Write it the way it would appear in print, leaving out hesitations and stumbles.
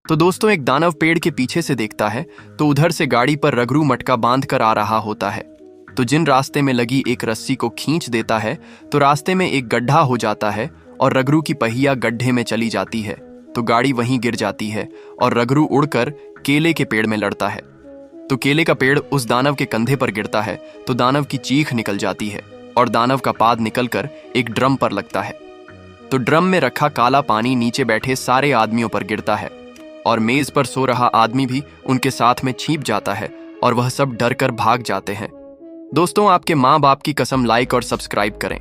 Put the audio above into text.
तो दोस्तों एक दानव पेड़ के पीछे से देखता है तो उधर से गाड़ी पर रघुरू मटका बांध कर आ रहा होता है। तो जिन रास्ते में लगी एक रस्सी को खींच देता है तो रास्ते में एक गड्ढा हो जाता है और रघुरू की पहिया गड्ढे में चली जाती है। तो गाड़ी वहीं गिर जाती है और रघुरू उड़कर केले के पेड़ में लड़ता है। तो केले का पेड़ उस दानव के कंधे पर गिरता है तो दानव की चीख निकल जाती है और दानव का पाद निकलकर एक ड्रम पर लगता है। तो ड्रम में रखा काला पानी नीचे बैठे सारे आदमियों पर गिरता है और मेज पर सो रहा आदमी भी उनके साथ में छिप जाता है और वह सब डर कर भाग जाते हैं। दोस्तों आपके माँ बाप की कसम लाइक और सब्सक्राइब करें।